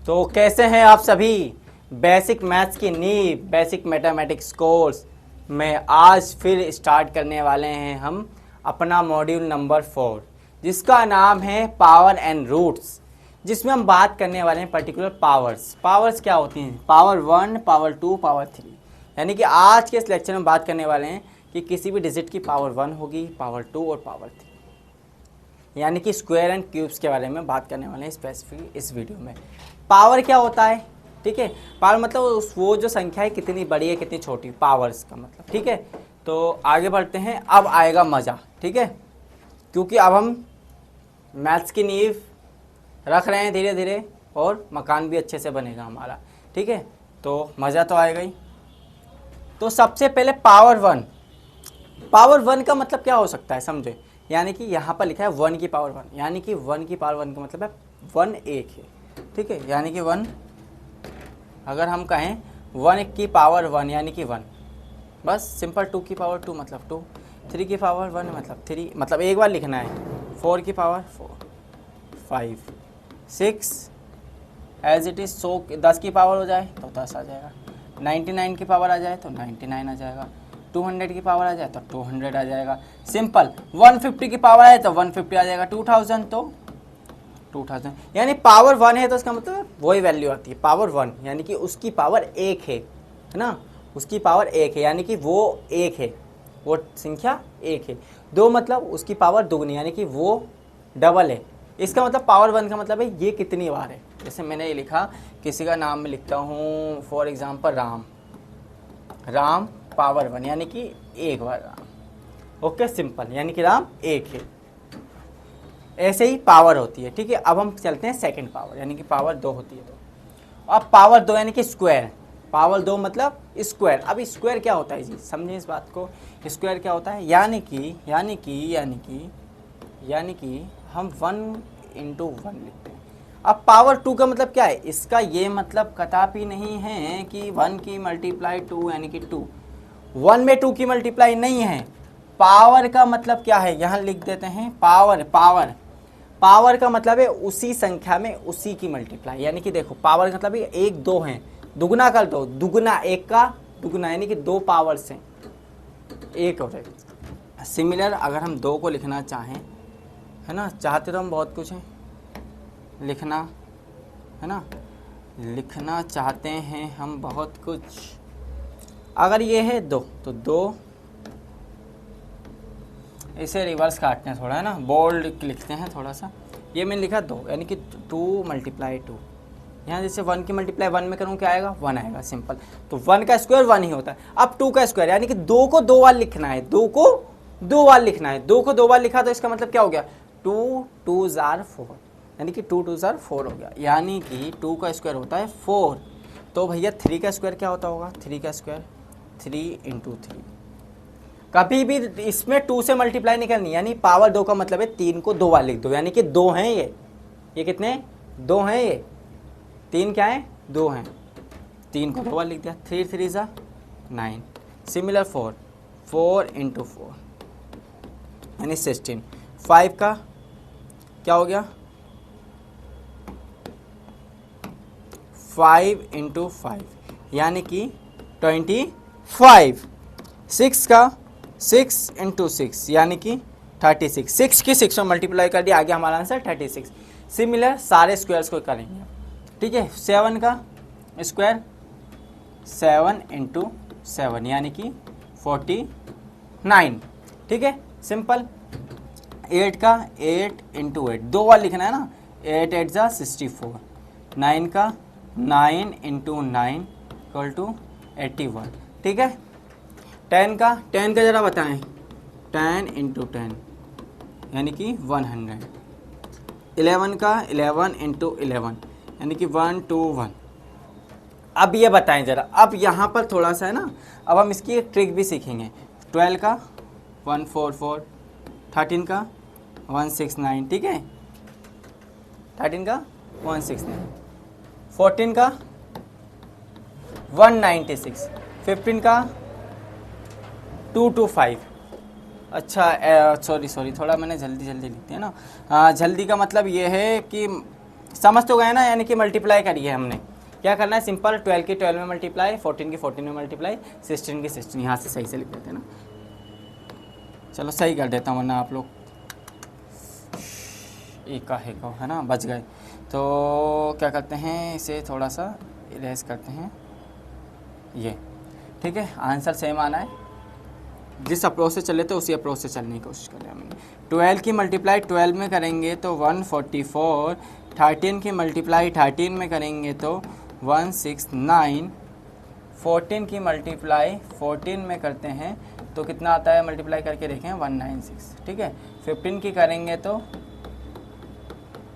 तो कैसे हैं आप सभी। बेसिक मैथ्स की नींव बेसिक मैथमेटिक्स कोर्स में आज फिर स्टार्ट करने वाले हैं हम अपना मॉड्यूल नंबर 4, जिसका नाम है पावर एंड रूट्स, जिसमें हम बात करने वाले हैं पर्टिकुलर पावर्स क्या होती हैं, पावर 1, पावर 2, पावर 3। यानी कि आज के इस लेक्चर में बात करने वाले हैं कि किसी भी डिजिट की पावर 1 होगी, पावर 2 और पावर 3, यानी कि स्क्वायर एंड क्यूब्स के बारे में बात करने वाले हैं स्पेसिफिक इस वीडियो में। पावर क्या होता है, ठीक है। पावर मतलब वो जो संख्या है कितनी बड़ी है कितनी छोटी, पावर्स का मतलब, ठीक है। तो आगे बढ़ते हैं, अब आएगा मज़ा, ठीक है, क्योंकि अब हम मैथ्स की नींव रख रहे हैं धीरे धीरे और मकान भी अच्छे से बनेगा हमारा, ठीक है। तो मज़ा तो आएगा ही। तो सबसे पहले पावर 1 का मतलब क्या हो सकता है समझे। यानी कि यहाँ पर लिखा है 1 की पावर 1, यानी कि 1 की पावर 1 का मतलब है 1 एक है, ठीक है। यानी कि 1, अगर हम कहें 1 की पावर 1 यानी कि 1, बस सिंपल। 2 की पावर 2 मतलब 2, 3 की पावर 1 मतलब 3, मतलब एक बार लिखना है। 4 की पावर 4, 5, 6 एज इट इज़। 10 की पावर हो जाए तो 10 आ जाएगा, 99 की पावर आ जाए तो 99 आ जाएगा, 200 की पावर आ जाए तो 200 आ जाएगा, सिंपल। 150 की पावर आए तो 150 आ जाएगा, 2000 तो 2000। यानी पावर 1 है तो इसका मतलब वही वैल्यू आती है, पावर 1 यानी कि उसकी पावर 1 है ना, उसकी पावर 1 है, यानी कि वो 1 है, वो संख्या 1 है। 2 मतलब उसकी पावर दुगनी, यानी कि वो डबल है। इसका मतलब पावर 1 का मतलब है ये कितनी बार है। जैसे मैंने ये लिखा, किसी का नाम मैं लिखता हूँ फॉर एग्जांपल राम पावर 1 यानी कि एक बार राम, ओके सिंपल, यानी कि राम 1 है। ऐसे ही पावर होती है, ठीक है। अब हम चलते हैं सेकंड पावर, यानी कि पावर 2 होती है। तो अब पावर 2 यानी कि स्क्वायर, पावर 2 मतलब स्क्वायर। अब स्क्वायर क्या होता है जी, समझिए इस बात को। स्क्वायर क्या होता है, यानी कि हम 1 इंटू 1 लिखते हैं। अब पावर 2 का मतलब क्या है, इसका ये मतलब कदापि नहीं है कि 1 की मल्टीप्लाई 2 यानी कि 2, 1 में 2 की मल्टीप्लाई नहीं है। पावर का मतलब क्या है, यहाँ लिख देते हैं पावर का मतलब है उसी संख्या में उसी की मल्टीप्लाई। यानी कि देखो पावर का मतलब 1 2 है, दुगना कर दो, दुगना 1 का दुगना, यानी कि 2 पावर्स हैं, 1 और 1। सिमिलर अगर हम 2 को लिखना चाहें, है ना, चाहते तो हम बहुत कुछ हैं लिखना, है ना, लिखना चाहते हैं हम बहुत कुछ। अगर ये है 2 तो 2, इसे रिवर्स काटते हैं थोड़ा, है ना, बोल्ड लिखते हैं थोड़ा सा। ये मैंने लिखा 2 यानी कि 2 मल्टीप्लाई 2। यहाँ जैसे 1 की मल्टीप्लाई 1 में करूँ क्या आएगा, 1 आएगा, सिंपल। तो 1 का स्क्वायर 1 ही होता है। अब 2 का स्क्वायर यानी कि 2 को 2 बार लिखना है, 2 को 2 बार लिखना है। 2 को 2 बार लिखा तो इसका मतलब क्या हो गया, 2 2 जार 4, यानी कि 2 2 जार 4 हो गया, यानी कि 2 का स्क्वायर होता है 4। तो भैया 3 का स्क्वायर क्या होता होगा, 3 का स्क्वायर 3 इंटू 3। कभी भी इसमें 2 से मल्टीप्लाई नहीं करनी, यानी पावर 2 का मतलब है 3 को 2 बार लिख दो, यानी कि 2 हैं ये कितने 2 हैं, ये 3 क्या है 2 हैं, 3 को 2 बार लिख दिया, 3 3 ज़ा 9। सिमिलर 4 इंटू 4 यानी 16। 5 का क्या हो गया, 5 इंटू 5 यानी कि 25। 6 का 6 इंटू 6 यानी कि 36। 6 की 6 में मल्टीप्लाई कर दिया, आगे हमारा आंसर 36। सिमिलर सारे स्क्वायर्स को करेंगे, ठीक है। 7 का स्क्वायर 7 इंटू 7 यानी कि 49, ठीक है, सिंपल। 8 का 8 इंटू 8, 2 बार लिखना है ना, 8 8 ज़ा 64। 9 का 9 इंटू 9 इक्वल टू 81, ठीक है। 10 का ज़रा बताएं, 10 इंटू 10 यानी कि 100। 11 का 11 इंटू 11 यानी कि 121। अब ये बताएं ज़रा, अब यहाँ पर थोड़ा सा है ना, अब हम इसकी एक ट्रिक भी सीखेंगे। 12 का 144, 13 का 169, ठीक है, 13 का 169, 14 का 196, 15 का 225। अच्छा सॉरी थोड़ा मैंने जल्दी लिख दिया ना। जल्दी का मतलब ये है कि समझ तो गए ना, यानी कि मल्टीप्लाई करी है हमने। क्या करना है, सिंपल 12 की 12 में मल्टीप्लाई, 14 की 14 में मल्टीप्लाई, 16 की 16, यहाँ से सही से लिख देते हैं ना। चलो सही कर देता हूँ वरना आप लोग एक है ना बच गए। तो क्या करते हैं, इसे थोड़ा सा इरेज करते हैं, ये ठीक है। आंसर सेम आना है, जिस अप्रोच से चले थे उसी अप्रोच से चलने की कोशिश कर रहे हैं हमने। 12 की मल्टीप्लाई 12 में करेंगे तो 144, 13 की मल्टीप्लाई 13 में करेंगे तो 169, 14 की मल्टीप्लाई 14 में करते हैं तो कितना आता है, मल्टीप्लाई करके देखें 196, ठीक है। 15 की करेंगे तो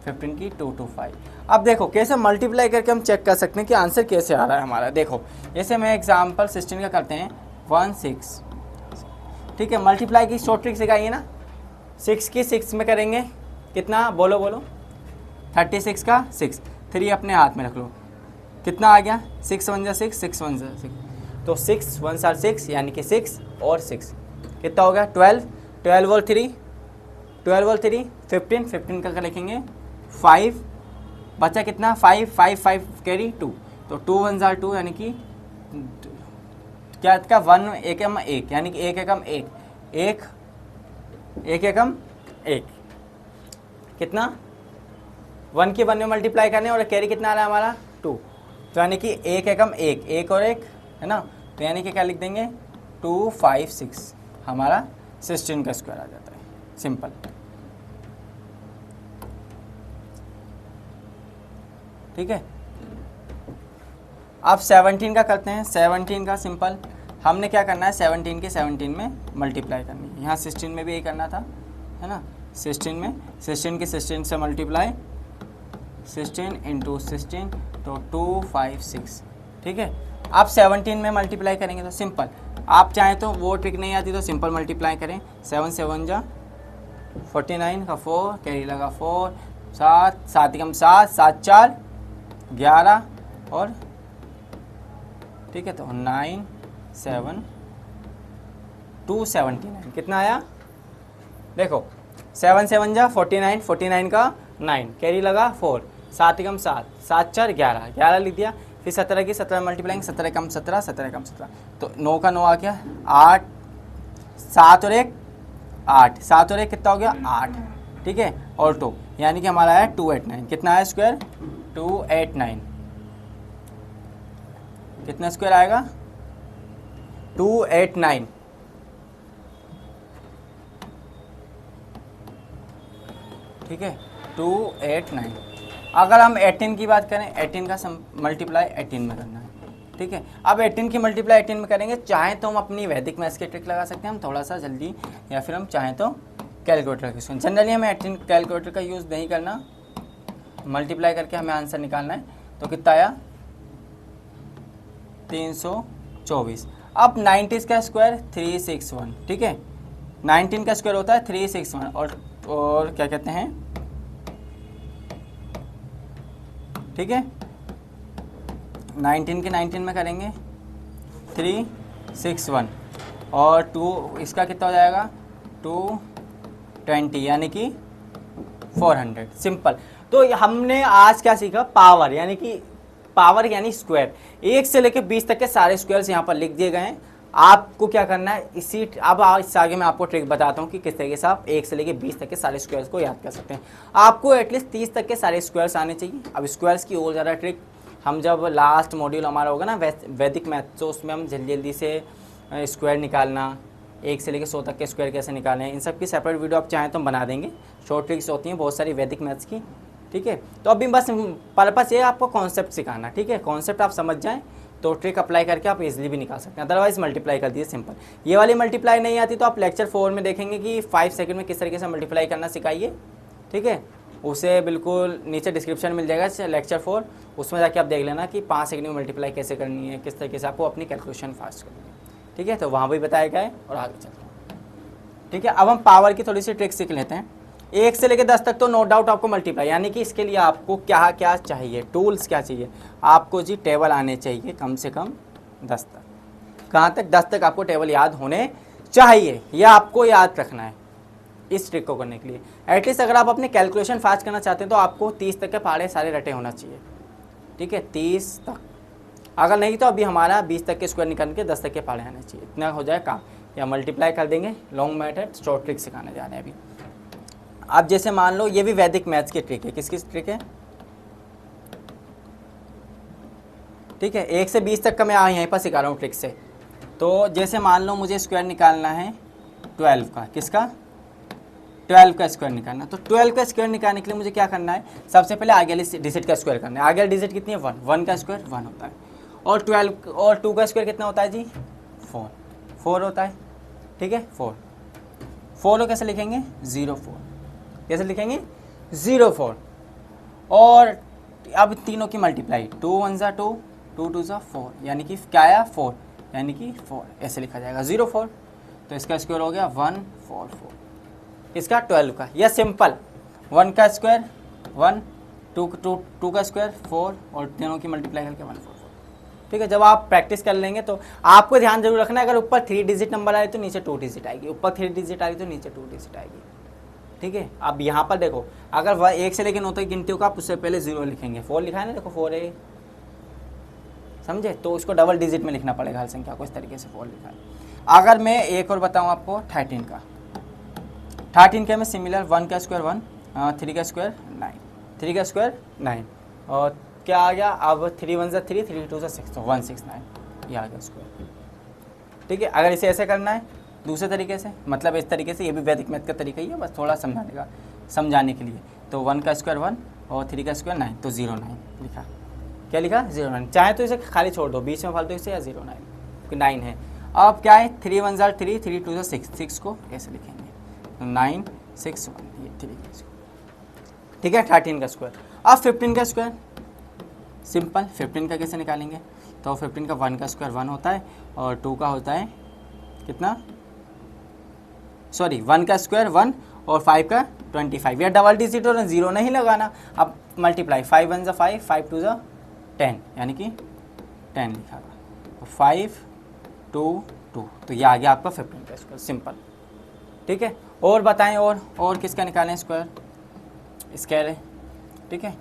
15 की 225। अब देखो कैसे मल्टीप्लाई करके हम चेक कर सकते हैं कि आंसर कैसे आ रहा है हमारा। देखो जैसे मैं एग्जांपल 16 का करते हैं 16, ठीक है। मल्टीप्लाई की शॉर्ट ट्रिक सिखाइए ना, 6 की 6 में करेंगे कितना, बोलो बोलो, 36 का 6, 3 अपने हाथ में रख लो, कितना आ गया, 6 1 जा 6, 6 1 जा 6, तो 6 1 आर 6, यानी कि 6 और 6 कितना हो गया 12, 12 और 3, 12 और 3 15, 15 का लिखेंगे 5, बचा कितना 5, 5 5 कैरी 2, तो 2 1 जार 2, यानी कि क्या का 1 एकम 1, यानी कि 1 एकम 1, 1 एकम 1, कितना 1 की 1 में मल्टीप्लाई करने और कैरी कितना आ रहा है हमारा 2, तो यानी कि 1 एकम 1, 1 और 1 है ना, तो यानी कि क्या लिख देंगे 256, हमारा 16 का स्क्वायर आ जाता है, सिंपल। ठीक है, अब 17 का करते हैं। 17 का सिंपल हमने क्या करना है, 17 के 17 में मल्टीप्लाई करनी है। यहाँ 16 में भी यही करना था, है ना। 16 में 16 के 16 से मल्टीप्लाई, 16 इंटू 16 तो 256, ठीक है। आप 17 में मल्टीप्लाई करेंगे तो सिंपल, आप चाहें तो वो ट्रिक नहीं आती तो सिंपल मल्टीप्लाई करें। 7 7 जा 49 का 4, कैरी लगा 4, 7 7 एकम 7, 7 4 11 और ठीक है, तो 9 7 279 कितना आया, देखो 7 7 जा 49, 49 का 9, कैरी लगा 4, 7 एकम 7, 7 4 11, 11 लिख दिया। फिर 17 की 17 मल्टीप्लाइंग, 17 कम 17, 17 कम 17, तो 9 का 9 आ गया 8, 7 और 1 8, 7 और 1 कितना हो गया 8, ठीक है, और 2, यानी कि हमारा है 289, कितना है स्क्वायर 289, कितना स्क्वायर आएगा 289, ठीक है 289। अगर हम 18 की बात करें, 18 का मल्टीप्लाई 18 में करना है, ठीक है। अब 18 की मल्टीप्लाई 18 में करेंगे, चाहें तो हम अपनी वैदिक मैथ्स की ट्रिक लगा सकते हैं हम थोड़ा सा जल्दी, या फिर हम चाहें तो कैलकुलेटर का यूज़। जनरली हमें 18 कैलकुलेटर का यूज़ नहीं करना, मल्टीप्लाई करके हमें आंसर निकालना है। तो कितना आया 324। अब 90 का स्क्वायर 361, ठीक है, 19 का स्क्वायर होता है 361, और क्या कहते हैं, ठीक है, 19 के 19 में करेंगे 361 और 2, इसका कितना हो जाएगा 220, यानी कि 400, सिंपल। तो हमने आज क्या सीखा, पावर, यानी कि पावर यानी स्क्वायर। 1 से लेकर 20 तक के सारे स्क्वायर्स यहाँ पर लिख दिए गए हैं। आपको क्या करना है, अब इससे आगे मैं आपको ट्रिक बताता हूँ कि किस तरीके से आप 1 से लेकर 20 तक के सारे स्क्वायर्स को याद कर सकते हैं। आपको एटलीस्ट 30 तक के सारे स्क्वायर्स आने चाहिए। अब स्क्वायर्स की और ज़्यादा ट्रिक हम जब लास्ट मॉड्यूल हमारा होगा ना वैदिक मैथ, तो उसमें हम जल्दी जल्दी से स्क्वायर निकालना, 1 से लेकर 100 तक के स्क्वायर कैसे निकालें, इन सब की सेपरेट वीडियो आप चाहें तो हम बना देंगे। शॉर्ट ट्रिक्स होती हैं बहुत सारी वैदिक मैथ्स की, ठीक है। तो अभी बस पर्पस ये है आपको कॉन्सेप्ट सिखाना, ठीक है। कॉन्सेप्ट आप समझ जाएं तो ट्रिक अप्लाई करके आप इजीली भी निकाल सकते हैं, अदरवाइज मल्टीप्लाई कर दीजिए सिंपल। ये वाली मल्टीप्लाई नहीं आती तो आप लेक्चर 4 में देखेंगे कि 5 सेकंड में किस तरीके से मल्टीप्लाई करना सिखाइए, ठीक है। उसे बिल्कुल नीचे डिस्क्रिप्शन मिल जाएगा लेक्चर 4, उसमें जाके आप देख लेना कि 5 सेकंड में मल्टीप्लाई कैसे करनी है, किस तरीके से आपको अपनी कैलकुलेशन फास्ट करनी है, ठीक है। तो वहाँ भी बताया गया है और आगे चलते हैं, ठीक है। अब हम पावर की थोड़ी सी ट्रिक सीख लेते हैं। 1 से लेकर 10 तक तो नो डाउट आपको मल्टीप्लाई, यानी कि इसके लिए आपको क्या क्या चाहिए, टूल्स क्या चाहिए आपको जी, टेबल आने चाहिए कम से कम 10 तक। कहाँ तक, 10 तक आपको टेबल याद होने चाहिए, यह आपको याद रखना है, इस ट्रिक को करने के लिए। एटलीस्ट अगर आप अपने कैलकुलेशन फास्ट करना चाहते हैं तो आपको 30 तक के पहाड़े सारे रटे होना चाहिए, ठीक है, 30 तक। अगर नहीं तो अभी हमारा 20 तक के स्क्वायर निकाल के 10 तक के पहाड़े आने चाहिए, इतना हो जाए काम। या मल्टीप्लाई कर देंगे, लॉन्ग मेथड शॉर्ट ट्रिक सिखाने जा रहे हैं अभी। अब जैसे मान लो ये भी वैदिक मैथ्स की ट्रिक है, किसकी ट्रिक है, ठीक है, 1 से 20 तक का मैं यहीं पर सिखा रहा हूँ ट्रिक से। तो जैसे मान लो मुझे स्क्वायर निकालना है 12 का, किसका, 12 का स्क्वायर निकालना। तो 12 का स्क्वायर निकालने के लिए मुझे क्या करना है, सबसे पहले आगे वाली डिजिट का स्क्वायर करना है। आगे वाली डिजिट कितनी है, 1, 1 का स्क्वायर 1 होता है, और 12 और 2 का स्क्वायर कितना होता है जी, 4, 4 होता है, ठीक है, 4 को कैसे लिखेंगे, 0 4, कैसे लिखेंगे, 0 4। और अब तीनों की मल्टीप्लाई, 2 1 ज़ा 2, 2 2 ज़ा 4, यानी कि क्या आया 4, यानी कि 4 ऐसे लिखा जाएगा 0 4। तो इसका स्क्वायर हो गया 1 4 4, इसका 12 का। या सिंपल 1 का स्क्वायर 1, 2 का स्क्वायर 4, और तीनों की मल्टीप्लाई करके 1 4 4, ठीक है। जब आप प्रैक्टिस कर लेंगे तो आपको ध्यान जरूर रखना है, अगर ऊपर 3 डिजिट नंबर आए तो नीचे 2 डिजिट आएगी, ऊपर 3 डिजिट आएगी तो नीचे 2 डिजिट आएगी, ठीक है। अब यहाँ पर देखो, अगर वह 1 से लेकर 9 तक गिनती होगा, आप उससे पहले 0 लिखेंगे। 4 लिखा है ना, देखो 4 है, समझे, तो उसको डबल डिजिट में लिखना पड़ेगा हर संख्या को, इस तरीके से 4 लिखा है। अगर मैं एक और बताऊँ आपको 13 का, 13 के में सिमिलर 1 का स्क्वायर 1, 3 का स्क्वायर 9, 3 का स्क्वायर 9, और क्या आ गया, अब 3 1 ज़ा 3, 3 2 ज़ा 6, तो 169 ये आ गया स्क्वायर, ठीक है। अगर इसे ऐसे करना है दूसरे तरीके से, मतलब इस तरीके से, ये भी वैदिक मैथ का तरीका ही है, बस थोड़ा समझाने के लिए। तो 1 का स्क्वायर 1 और 3 का स्क्वायर 9, तो 09 लिखा, क्या लिखा, 09। चाहे तो इसे खाली छोड़ दो, बीच में फालतू इसे, या 09 9 है। अब क्या है, 3 1 ज़ा 3, 3 2 ज़ा 6, 6 को कैसे लिखेंगे, 9 6 1, ये 3 का स्क्वायर, ठीक है, 13 का स्क्वायर। अब 15 का स्क्वायर सिंपल, 15 का कैसे निकालेंगे, तो 15 का 1 का स्क्वायर 1 होता है, और 2 का होता है कितना, सॉरी 1 का स्क्वायर 1, और 5 का 25, या डबल डिजिट और 0 नहीं लगाना। अब मल्टीप्लाई, 5 1 ज़ा 5, 5 2 ज़ा 10, यानी कि 10 लिखा था, 5 2 2, तो ये आ गया आपका 15 का स्क्वायर, सिंपल, ठीक है। और बताएं, और किसका निकालें स्क्वायर, स्क्वायर है, ठीक है।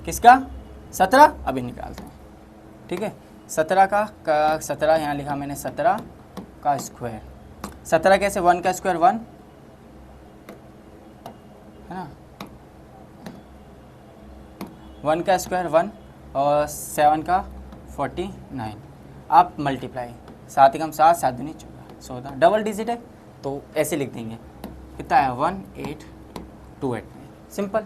किसका, 17, अभी निकालते हैं, ठीक है। 17 का 17 यहाँ लिखा मैंने, 17 का स्क्वायर, 17 कैसे, 1 का स्क्वायर 1 है ना, 1 का स्क्वायर 1, और 7 का 49। आप मल्टीप्लाई, 7 एकम 7, 7 दूनी 14, 14 डबल डिजिट है, तो ऐसे लिख देंगे, कितना है 1828, सिंपल।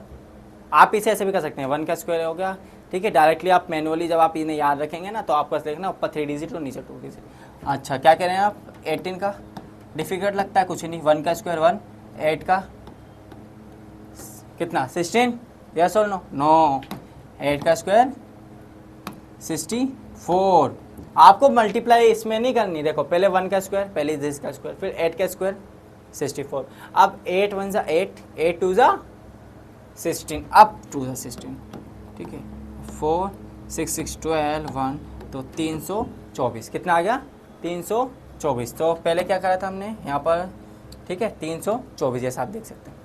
आप इसे ऐसे भी कर सकते हैं, 1 का स्क्वायर हो गया, ठीक है। डायरेक्टली आप मैनुअली जब आप इन्हें याद रखेंगे ना, तो आपको लिखना ऊपर 3 डिजिट और नीचे 2 डिजिट। अच्छा, क्या कह रहे हैं आप, 18 का डिफिकल्ट लगता है, कुछ नहीं, 1 का स्क्वायर 1, 8 का कितना 16, यस और नो, नो, 8 का स्क्वायर 64। आपको मल्टीप्लाई इसमें नहीं करनी, देखो पहले 1 का स्क्वायर, पहले दिस का स्क्वायर, फिर 8 का स्क्वायर 64। अब 8 1 ज़ा 8, 8 2 ज़ा 16, अब 2 ज़ा 16, ठीक है, 4 6 6 12 1, तो 324, कितना आ गया 324। तो पहले क्या करा था हमने यहाँ पर, ठीक है, 324 जैसा आप देख सकते हैं।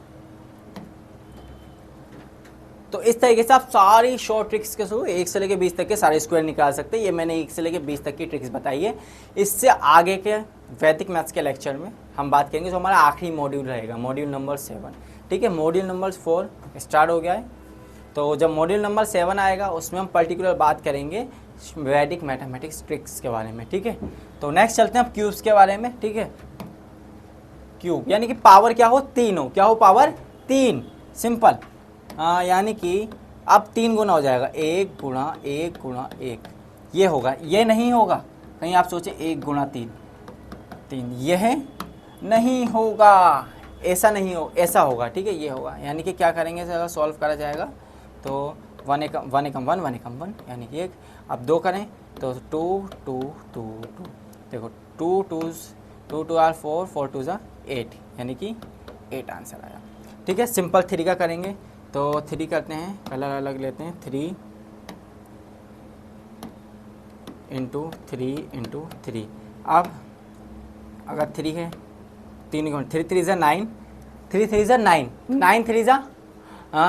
तो इस तरीके से आप सारी शॉर्ट ट्रिक्स के थ्रू 1 से लेकर 20 तक के सारे स्क्वायर निकाल सकते हैं। ये मैंने 1 से लेकर 20 तक की ट्रिक्स बताई है। इससे आगे के वैदिक मैथ्स के लेक्चर में हम बात करेंगे, जो हमारा आखिरी मॉड्यूल रहेगा, मॉड्यूल नंबर 7, ठीक है। मॉड्यूल नंबर 4 स्टार्ट हो गया है, तो जब मॉड्यूल नंबर 7 आएगा उसमें हम पर्टिकुलर बात करेंगे वैदिक मैथमेटिक्स ट्रिक्स के बारे में, ठीक है। तो नेक्स्ट चलते हैं अब क्यूब्स के बारे में, ठीक है। क्यूब यानी कि पावर क्या हो, 3 हो, क्या हो, पावर 3, सिंपल। यानी कि अब 3 गुना हो जाएगा, 1 गुणा 1 गुणा 1, ये होगा, ये नहीं होगा, कहीं आप सोचे 1 गुणा 3, 3, यह नहीं होगा, ऐसा नहीं हो, ऐसा होगा, ठीक है, ये होगा। यानी कि क्या करेंगे, अगर सॉल्व करा जाएगा तो 1 एकम 1 एकम 1, 1 एकम 1, यानी कि 1। अब 2 करें तो 2 2 2 2, देखो 2 2 2 आर 4, 4 2 ज़ा 8, यानी कि 8 आंसर आया, ठीक है। सिंपल 3 का करेंगे तो 3 करते हैं, कलर अलग लेते हैं, 3 इंटू थ्री। अब अगर 3 है, 3 3 3 ज़ा 9, 3 3 ज़ा 9, 9 3 ज़ा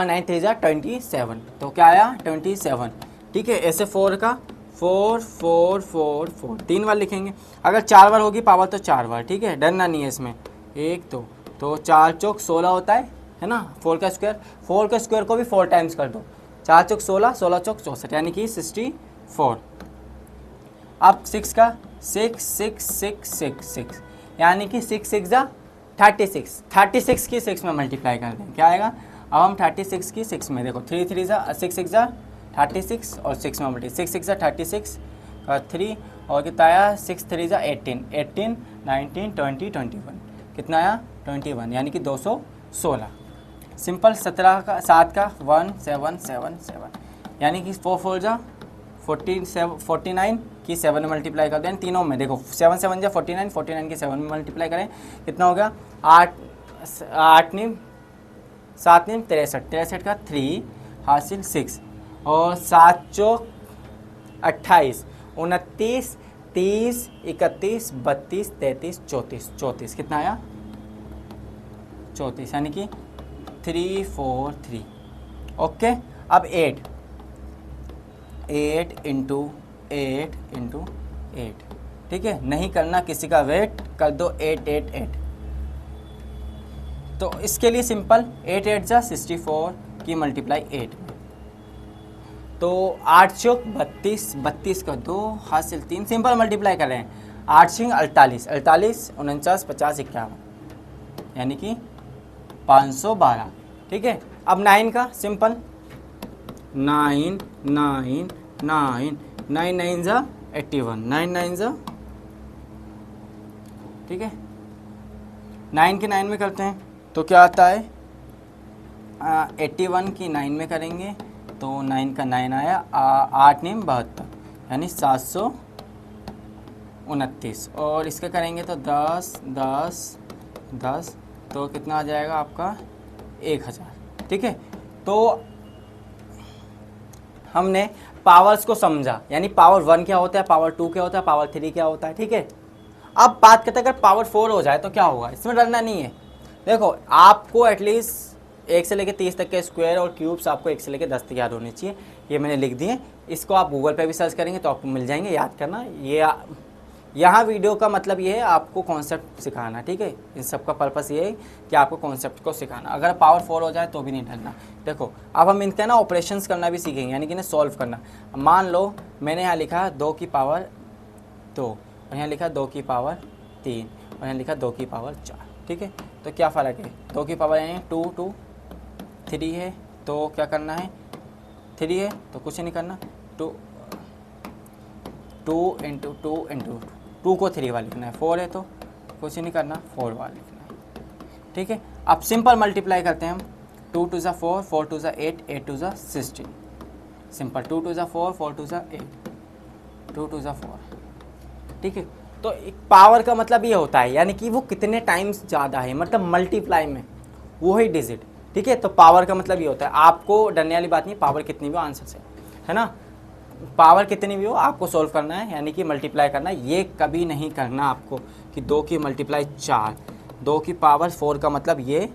9 3 ज़ा 27, तो क्या आया 27। ठीक है, ऐसे 4 का 4 4 4 4 3 बार लिखेंगे। अगर 4 बार होगी पावर तो 4 बार। ठीक है, डरना नहीं है इसमें। 1 2 तो 4 चौक 16 होता है ना। 4 का स्क्वायर को भी 4 टाइम्स कर दो। 4 चौक 16, 16 चौक 64, यानी कि 64। अब 6 का 6 6 6 6 6, यानी कि 6 6 ज़ा 36, 36 की 6 में मल्टीप्लाई कर दें, क्या आएगा। अब हम 36 की 6 में देखो, 3 3 ज़ा 6 6 ज़ा 36 और 6 में मल्टीप्लाई, 6 6 ज़ा 36 का 3 और कितना आया 6 3 ज़ा 18, 18 19 20 21, कितना आया 21, यानी कि 216। सिंपल। 17 का 7 का 1 7 7 7, यानी कि 4 4 ज़ा 49 की 7 में मल्टीप्लाई कर दें तीनों में। देखो 7 7 जा 49, 49 की 7 में मल्टीप्लाई करें, कितना हो गया 8 8 नीम 7 नीम 63, 63 का 3 हासिल 6 और 7 चौक 28, 29 30 31 32 33 34, 34 कितना आया 34, यानी कि 3 4 3। ओके। अब 8 इंटू 8 इंटू 8। ठीक है, नहीं करना किसी का वेट, कर दो 8 8 8। तो इसके लिए सिंपल 8 8 जा 64 की मल्टीप्लाई 8 में, तो 8 चौक 32, 32 का 2 हासिल 3, सिंपल मल्टीप्लाई कर रहे हैं। 8 सिंह 48, 48 49 50 51, यानी कि 512। ठीक है। अब 9 का सिंपल 9 9 9 9 9 जा 81, 9 9 जा, ठीक है 9 के 9 में करते हैं तो क्या आता है 81 की 9 में करेंगे तो 9 का 9 आया 8 9 72, यानी 729। और इसका करेंगे तो 10 10 10, तो कितना आ जाएगा आपका 1000। ठीक है, तो हमने पावर्स को समझा, यानी पावर 1 क्या होता है, पावर 2 क्या होता है, पावर 3 क्या होता है। ठीक है, अब बात करते हैं अगर पावर 4 हो जाए तो क्या होगा, इसमें डरना नहीं है। देखो आपको एटलीस्ट 1 से लेकर 30 तक के स्क्वायर और क्यूब्स आपको 1 से लेकर 10 तक याद होने चाहिए। ये मैंने लिख दिए, इसको आप गूगल पे भी सर्च करेंगे तो आपको मिल जाएंगे, याद करना। ये यहाँ वीडियो का मतलब ये है आपको कॉन्सेप्ट सिखाना। ठीक है, इन सब का पर्पस ये है कि आपको कॉन्सेप्ट को सिखाना। अगर पावर 4 हो जाए तो भी नहीं डरना। देखो अब हम इनका ना ऑपरेशंस करना भी सीखेंगे, यानी कि इन्हें सॉल्व करना। मान लो मैंने यहाँ लिखा 2 की पावर 2 और यहाँ लिखा 2 की पावर 3 और यहाँ लिखा 2 की पावर 4। ठीक है, तो क्या फ़र्क है, 2 की पावर यानी 2 2, 3 है तो क्या करना है 3 है तो कुछ नहीं करना, 2 इंटू 2 को 3 बार लिखना है, 4 है तो कुछ नहीं करना 4 बार लिखना है। ठीक है, अब सिंपल मल्टीप्लाई करते हैं हम, 2 2 ज़ा 4, 4 2 ज़ा 8, 8 2 ज़ा 16। सिंपल 2 2 ज़ा 4, 4 2 ज़ा 8, 2 2 ज़ा 4। ठीक है, तो एक पावर का मतलब ये होता है यानी कि वो कितने टाइम्स ज़्यादा है, मतलब मल्टीप्लाई में वो ही डिजिट। ठीक है, तो पावर का मतलब ये होता है, आपको डरने वाली बात नहीं, पावर कितनी भी हो आंसर से, है ना। पावर कितनी भी हो आपको सोल्व करना है, यानी कि मल्टीप्लाई करना है। ये कभी नहीं करना आपको कि 2 की मल्टीप्लाई 4, 2 की पावर 4 का मतलब ये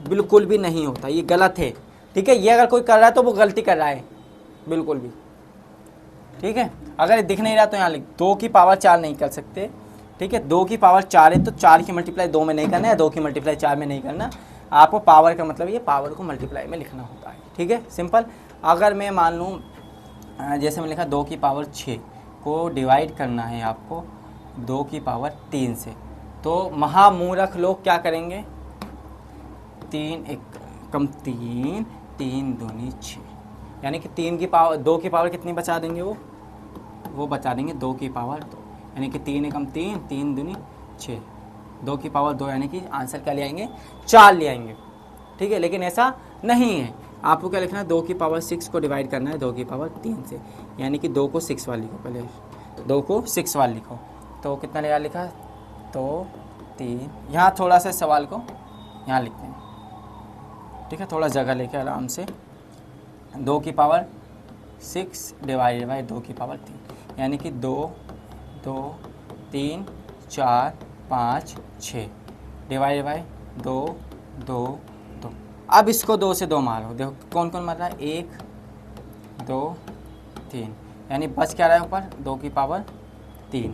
बिल्कुल भी नहीं होता, ये गलत है। ठीक है, ये अगर कोई कर रहा है तो वो गलती कर रहा है बिल्कुल भी। ठीक है, अगर दिख नहीं रहा तो यहाँ लिख 2 की पावर 4 नहीं कर सकते। ठीक है, 2 की पावर 4 है तो 4 की मल्टीप्लाई 2 में नहीं करना है, 2 की मल्टीप्लाई 4 में नहीं करना। आपको पावर का मतलब ये पावर को मल्टीप्लाई में लिखना होता है। ठीक है, सिंपल। अगर मैं मान लूँ जैसे मैं लिखा 2 की पावर 6 को डिवाइड करना है आपको 2 की पावर 3 से, तो महामूर्ख लोग क्या करेंगे, 3 1 कम 3, 3 दूनी 6, यानी कि 3 की पावर 2 की पावर कितनी बचा देंगे, वो बचा देंगे 2 की पावर 2, यानी कि 3 एकम 3, 3 दूनी 6, 2 की पावर 2, यानी कि आंसर क्या ले आएंगे 4 ले आएंगे। ठीक है, लेकिन ऐसा नहीं है, आपको क्या लिखना है 2 की पावर 6 को डिवाइड करना है 2 की पावर 3 से, यानी कि 2 को 6 वाली लिखो, पहले 2 को 6 वाली लिखो तो कितना लिखा तो 3। यहाँ थोड़ा सा सवाल को यहाँ लिखते हैं। ठीक है, थोड़ा जगह लेके आराम से, 2 की पावर 6 डिवाइडेड बाई 2 की पावर 3, यानी कि 2 2 3 4 5 6 डिवाइडेड बाई 2 2 2। अब इसको 2 से 2 मारो, देखो कौन कौन मर रहा है, 1 2 3, यानी बच क्या रहा है ऊपर 2 की पावर 3।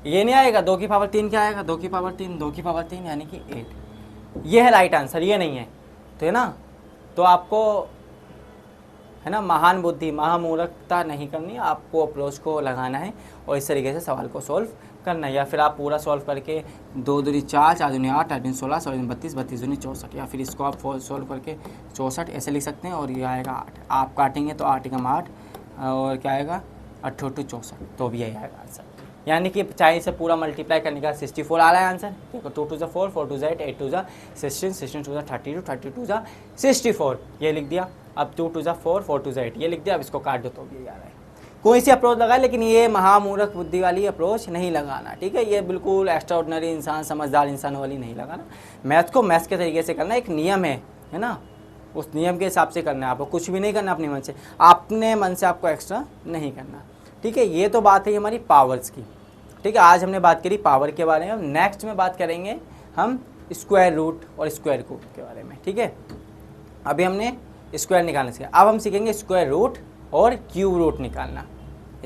ये नहीं आएगा 2 की पावर 3, क्या आएगा 2 की पावर 3, 2 की पावर 3 यानी कि 8। ये है राइट आंसर, ये नहीं है तो है ना। तो आपको है ना महान बुद्धि महामूर्खता नहीं करनी, आपको अप्रोच को लगाना है और इस तरीके से सवाल को सॉल्व करना है। या फिर आप पूरा सॉल्व करके 2 दूनी 4 4 दूनी 8 8 दूनी 16 16 दूनी 32 32 दूनी 64, या फिर इसको आप सॉल्व करके 64 ऐसे लिख सकते हैं। और ये आएगा 8, आप काटेंगे तो 8 एकम 8 और क्या आएगा 8 8 64, तो भी यही आएगा आंसर। यानी कि चाहे इसे पूरा मल्टीप्लाई करने का 64 आ रहा है आंसर। देखो 2 2 4 4 2 8 8 2 16 16 2 32 32 2 64, ये लिख दिया। अब 2 2 4 4 2 8 ये लिख दिया। अब इसको काट दो तो भी यही आ रहा है। कोई सी अप्रोच लगाए, लेकिन ये महामूर्ख बुद्धि वाली अप्रोच नहीं लगाना, ठीक है। ये बिल्कुल एक्स्ट्रा ऑर्डिनरी इंसान समझदार इंसान वाली नहीं लगाना। मैथ को मैथ के तरीके से करना, एक नियम है ना, उस नियम के हिसाब से करना है। आपको कुछ भी नहीं करना अपने मन से, अपने मन से आपको एक्स्ट्रा नहीं करना, ठीक है। ये तो बात है हमारी पावर्स की, ठीक है। आज हमने बात करी पावर के बारे में। नेक्स्ट में बात करेंगे हम स्क्वायर रूट और स्क्वायर रूट के बारे में, ठीक है। अभी हमने स्क्वायर निकालना सीखा, अब हम सीखेंगे स्क्वायर रूट और क्यूब रूट निकालना,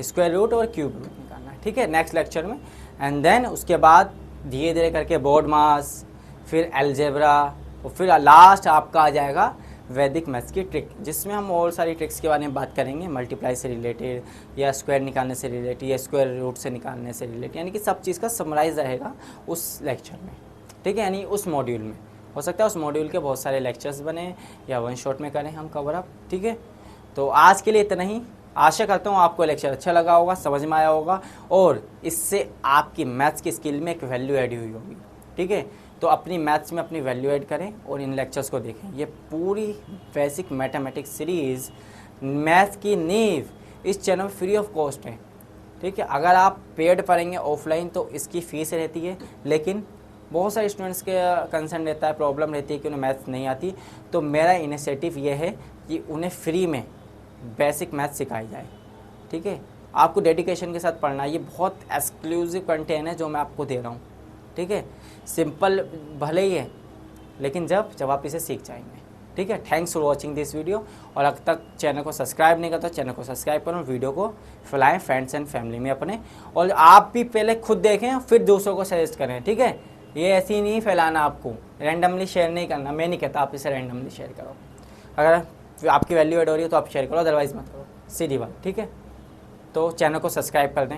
स्क्वायर रूट और क्यूब रूट निकालना, ठीक है, नेक्स्ट लेक्चर में। एंड देन उसके बाद धीरे धीरे करके बोर्ड मास, फिर अलजेब्रा, और फिर लास्ट आपका आ जाएगा वैदिक मैथ्स की ट्रिक, जिसमें हम और सारी ट्रिक्स के बारे में बात करेंगे, मल्टीप्लाई से रिलेटेड या स्क्वायर निकालने से रिलेटेड या स्क्वायर रूट से निकालने से रिलेटेड, यानी कि सब चीज़ का समराइज रहेगा उस लेक्चर में, ठीक है, यानी उस मॉड्यूल में। हो सकता है उस मॉड्यूल के बहुत सारे लेक्चर्स बने या वन शॉट में करें हम कवर अप, ठीक है। तो आज के लिए इतना ही। आशा करता हूँ आपको लेक्चर अच्छा लगा होगा, समझ में आया होगा और इससे आपकी मैथ्स की स्किल में एक वैल्यू ऐड हुई होगी, ठीक है। तो अपनी मैथ्स में अपनी वैल्यू ऐड करें और इन लेक्चर्स को देखें। ये पूरी बेसिक मैथमेटिक्स सीरीज़ मैथ की नींव इस चैनल में फ्री ऑफ कॉस्ट है, ठीक है। अगर आप पेड पढ़ेंगे ऑफलाइन तो इसकी फ़ीस रहती है, लेकिन बहुत सारे स्टूडेंट्स के कंसर्न रहता है, प्रॉब्लम रहती है कि उन्हें मैथ्स नहीं आती। तो मेरा इनिशिएटिव ये है कि उन्हें फ्री में बेसिक मैथ सिखाई जाए, ठीक है। आपको डेडिकेशन के साथ पढ़ना है, ये बहुत एक्सक्लूसिव कंटेंट है जो मैं आपको दे रहा हूँ, ठीक है। सिंपल भले ही है, लेकिन जब आप इसे सीख जाएंगे, ठीक है। Thanks for watching this video. और अब तक चैनल को सब्सक्राइब नहीं करता तो चैनल को सब्सक्राइब करो, वीडियो को फैलाएं फ्रेंड्स एंड फैमिली में अपने, और आप भी पहले खुद देखें फिर दूसरों को सजेस्ट करें, ठीक है। ये ऐसे ही नहीं फैलाना, आपको रैंडमली शेयर नहीं करना। मैं नहीं कहता आप इसे रैंडमली शेयर करो, अगर आपकी वैल्यू ऐड हो रही है तो आप शेयर करो, अदरवाइज मत करो, सीधी बात, ठीक है। तो चैनल को सब्सक्राइब कर दें।